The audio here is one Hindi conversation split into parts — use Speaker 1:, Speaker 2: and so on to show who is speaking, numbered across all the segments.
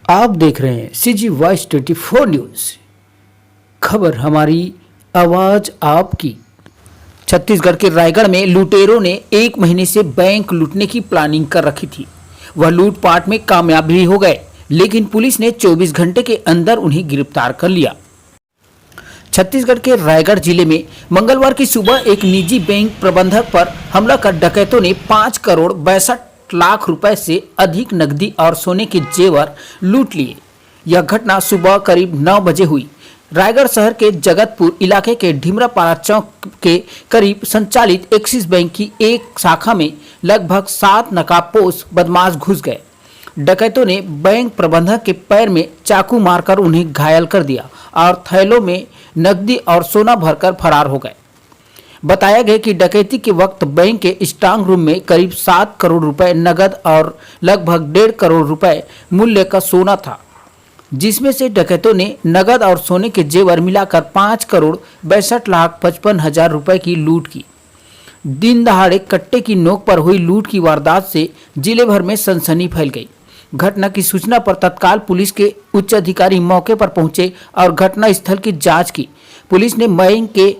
Speaker 1: आप देख रहे हैं CG वॉइस 24 न्यूज। खबर हमारी, आवाज आपकी। छत्तीसगढ़ के रायगढ़ में लुटेरों ने 1 महीने से बैंक लूटने की प्लानिंग कर रखी थी। वह लूटपाट में कामयाब भी हो गए, लेकिन पुलिस ने 24 घंटे के अंदर उन्हें गिरफ्तार कर लिया। छत्तीसगढ़ के रायगढ़ जिले में मंगलवार की सुबह एक निजी बैंक प्रबंधक पर हमला कर डकैतों ने 5 करोड़ 62 लाख रुपए से अधिक नकदी और सोने के जेवर लूट लिए। यह घटना सुबह करीब 9 बजे हुई। रायगढ़ शहर के जगतपुर इलाके के ढिमरापारा चौक के करीब संचालित एक्सिस बैंक की एक शाखा में लगभग 7 नकाबपोश बदमाश घुस गए। डकैतों ने बैंक प्रबंधक के पैर में चाकू मारकर उन्हें घायल कर दिया और थैलों में नकदी और सोना भरकर फरार हो गए। बताया गया कि डकैती के वक्त बैंक के स्ट्रांग रूम में करीब 7 करोड़ रुपए नगद और लगभग 1.5 करोड़ रुपए मूल्य का सोना था, जिसमें से डकैतों ने नगद और सोने के जेवर मिलाकर 5 करोड़ 62 लाख 55 हजार रुपए की लूट की। दिन दहाड़े कट्टे की नोक पर हुई लूट की वारदात से जिले भर में सनसनी फैल गई। घटना की सूचना पर तत्काल पुलिस के उच्च अधिकारी मौके पर पहुंचे और घटना स्थल की जांच की। पुलिस ने बैंक के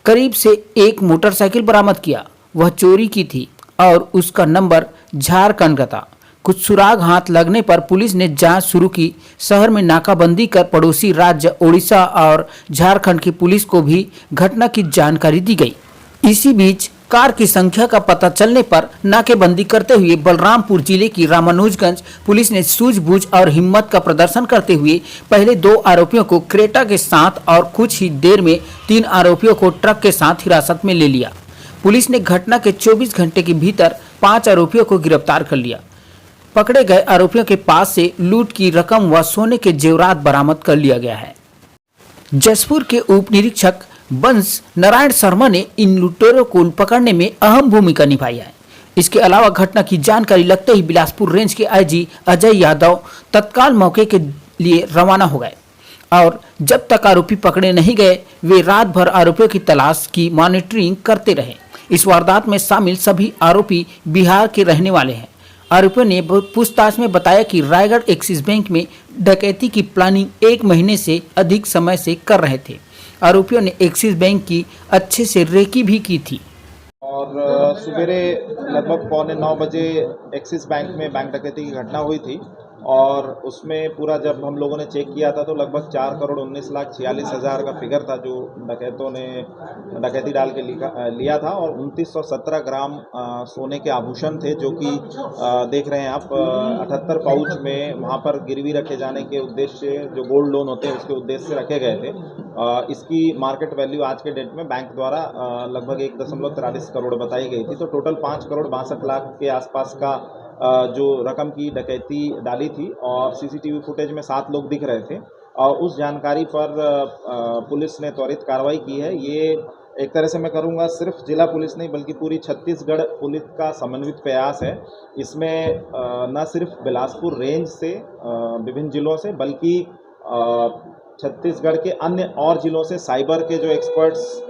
Speaker 1: करीब से एक मोटरसाइकिल बरामद किया। वह चोरी की थी और उसका नंबर झारखंड का था। कुछ सुराग हाथ लगने पर पुलिस ने जांच शुरू की। शहर में नाकाबंदी कर पड़ोसी राज्य ओडिशा और झारखंड की पुलिस को भी घटना की जानकारी दी गई। इसी बीच कार की संख्या का पता चलने पर नाकेबंदी करते हुए बलरामपुर जिले की रामानुजगंज पुलिस ने सूझबूझ और हिम्मत का प्रदर्शन करते हुए पहले 2 आरोपियों को क्रेटा के साथ और कुछ ही देर में 3 आरोपियों को ट्रक के साथ हिरासत में ले लिया। पुलिस ने घटना के 24 घंटे के भीतर 5 आरोपियों को गिरफ्तार कर लिया। पकड़े गए आरोपियों के पास से लूट की रकम व सोने के जेवरात बरामद कर लिया गया है। जसपुर के उप निरीक्षक बंस नारायण शर्मा ने इन लुटेरों को पकड़ने में अहम भूमिका निभाई है। इसके अलावा घटना की जानकारी लगते ही बिलासपुर रेंज के आईजी अजय यादव तत्काल मौके के लिए रवाना हो गए और जब तक आरोपी पकड़े नहीं गए, वे रात भर आरोपियों की तलाश की मॉनिटरिंग करते रहे। इस वारदात में शामिल सभी आरोपी बिहार के रहने वाले हैं। आरोपियों ने पूछताछ में बताया कि रायगढ़ एक्सिस बैंक में डकैती की प्लानिंग 1 महीने से अधिक समय से कर रहे थे। आरोपियों ने एक्सिस बैंक की अच्छे से रेकी भी की थी।
Speaker 2: और सवेरे लगभग 8:45 बजे एक्सिस बैंक में बैंक डकैती की घटना हुई थी और उसमें पूरा जब हम लोगों ने चेक किया था तो लगभग 4,19,46,000 का फिगर था जो डकैतों ने डकैती डाल के लिया था और 2917 ग्राम सोने के आभूषण थे जो कि देख रहे हैं आप 78 पाउच में वहाँ पर गिरवी रखे जाने के उद्देश्य जो गोल्ड लोन होते हैं उसके उद्देश्य से रखे गए थे। इसकी मार्केट वैल्यू आज के डेट में बैंक द्वारा लगभग 1.43 करोड़ बताई गई थी। तो टोटल 5,62 लाख के आसपास का जो रकम की डकैती डाली थी और सीसीटीवी फुटेज में 7 लोग दिख रहे थे और उस जानकारी पर पुलिस ने त्वरित कार्रवाई की है। ये एक तरह से मैं करूँगा सिर्फ जिला पुलिस नहीं बल्कि पूरी छत्तीसगढ़ पुलिस का समन्वित प्रयास है। इसमें न सिर्फ बिलासपुर रेंज से विभिन्न जिलों से बल्कि छत्तीसगढ़ के अन्य और जिलों से साइबर के जो एक्सपर्ट्स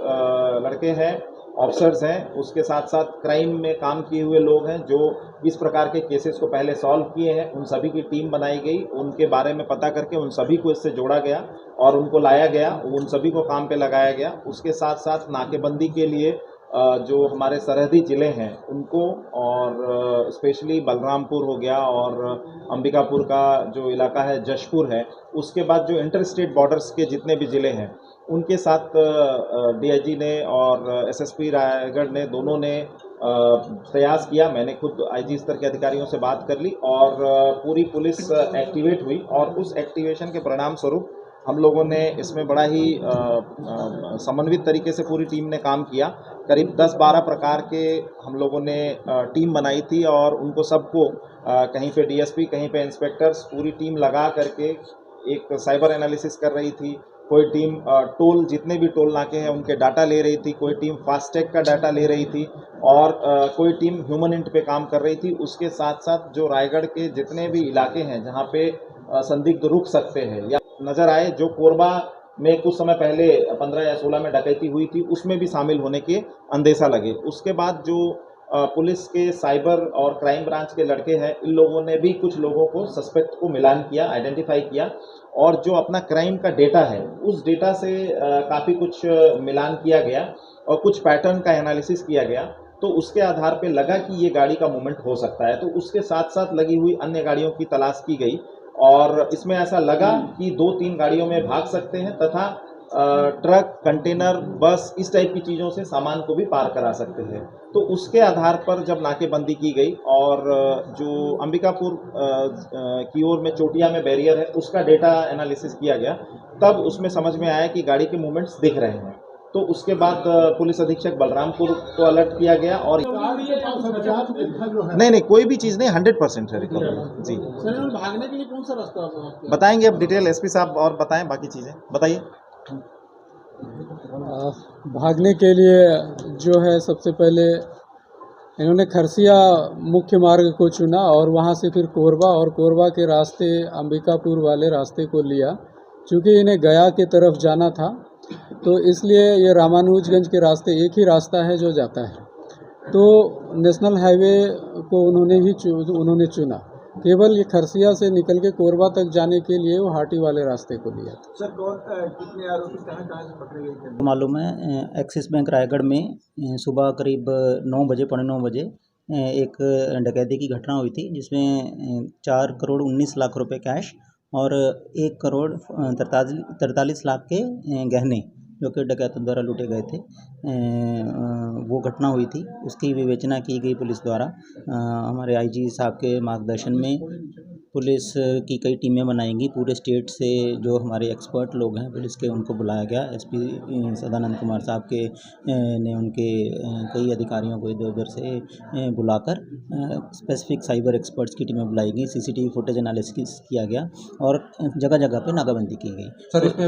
Speaker 2: लड़के हैं, ऑफिसर्स हैं, उसके साथ साथ क्राइम में काम किए हुए लोग हैं जो इस प्रकार के केसेस को पहले सॉल्व किए हैं, उन सभी की टीम बनाई गई। उनके बारे में पता करके उन सभी को इससे जोड़ा गया और उनको लाया गया, उन सभी को काम पे लगाया गया। उसके साथ साथ नाकेबंदी के लिए जो हमारे सरहदी ज़िले हैं उनको और स्पेशली बलरामपुर हो गया और अंबिकापुर का जो इलाका है जशपुर है, उसके बाद जो इंटर स्टेट बॉर्डर्स के जितने भी ज़िले हैं उनके साथ डीआईजी ने और एसएसपी रायगढ़ ने दोनों ने प्रयास किया। मैंने खुद आईजी स्तर के अधिकारियों से बात कर ली और पूरी पुलिस एक्टिवेट हुई और उस एक्टिवेशन के परिणाम स्वरूप हम लोगों ने इसमें बड़ा ही समन्वित तरीके से पूरी टीम ने काम किया। करीब 10-12 प्रकार के हम लोगों ने टीम बनाई थी और उनको सबको कहीं पे डीएसपी, कहीं पे इंस्पेक्टर्स, पूरी टीम लगा करके एक साइबर एनालिसिस कर रही थी। कोई टीम टोल, जितने भी टोल नाके हैं उनके डाटा ले रही थी, कोई टीम फास्टैग का डाटा ले रही थी और कोई टीम ह्यूमन इंट पे काम कर रही थी। उसके साथ साथ जो रायगढ़ के जितने भी इलाके हैं जहाँ पे संदिग्ध रुक सकते हैं या नज़र आए, जो कोरबा में कुछ समय पहले 15 या 16 में डकैती हुई थी उसमें भी शामिल होने के अंदेशा लगे। उसके बाद जो पुलिस के साइबर और क्राइम ब्रांच के लड़के हैं, इन लोगों ने भी कुछ लोगों को सस्पेक्ट को मिलान किया, आइडेंटिफाई किया और जो अपना क्राइम का डेटा है उस डेटा से काफ़ी कुछ मिलान किया गया और कुछ पैटर्न का एनालिसिस किया गया। तो उसके आधार पे लगा कि ये गाड़ी का मूवमेंट हो सकता है, तो उसके साथ साथ लगी हुई अन्य गाड़ियों की तलाश की गई और इसमें ऐसा लगा कि 2-3 गाड़ियों में भाग सकते हैं तथा ट्रक, कंटेनर, बस इस टाइप की चीज़ों से सामान को भी पार करा सकते हैं। तो उसके आधार पर जब नाकेबंदी की गई और जो अंबिकापुर की ओर में चोटिया में बैरियर है उसका डेटा एनालिसिस किया गया, तब उसमें समझ में आया कि गाड़ी के मूवमेंट्स दिख रहे हैं। तो उसके बाद पुलिस अधीक्षक बलरामपुर को अलर्ट किया गया और नहीं कोई भी चीज़ नहीं, 100% है रिकवरी जी।
Speaker 3: सर भागने के लिए कौन सा रास्ता है?
Speaker 2: बताएंगे अब डिटेल एसपी साहब और बताएं बाकी चीज़ें, बताइए।
Speaker 3: भागने के लिए जो है सबसे पहले इन्होंने खरसिया मुख्य मार्ग को चुना और वहां से फिर कोरबा और कोरबा के रास्ते अंबिकापुर वाले रास्ते को लिया। चूँकि इन्हें गया की तरफ जाना था तो इसलिए ये रामानुजगंज के रास्ते एक ही रास्ता है जो जाता है, तो नेशनल हाईवे को उन्होंने चुना। केवल ये खरसिया से निकल के कोरबा तक जाने के लिए वो हाटी वाले रास्ते को लिया।
Speaker 4: सर कितने आरोपी कहाँ से पकड़े गए थे?
Speaker 5: मालूम है एक्सिस बैंक रायगढ़ में सुबह करीब 9 बजे 9:15 बजे एक डकैती की घटना हुई थी जिसमें 4 करोड़ 19 लाख रुपए कैश और 1 करोड़ 43 लाख के गहने जो कि डकैतों द्वारा लूटे गए थे, वो घटना हुई थी। उसकी विवेचना की गई पुलिस द्वारा। हमारे आईजी साहब के मार्गदर्शन में पुलिस की कई टीमें बनाएंगी। पूरे स्टेट से जो हमारे एक्सपर्ट लोग हैं पुलिस के उनको बुलाया गया। एसपी सदानंद कुमार साहब के ने उनके कई अधिकारियों को इधर उधर से बुलाकर स्पेसिफिक साइबर एक्सपर्ट्स की टीमें बुलाई गई। सीसीटीवी फुटेज एनालिसिस किया गया और जगह जगह पे नाकाबंदी की गई।
Speaker 4: सर इसमें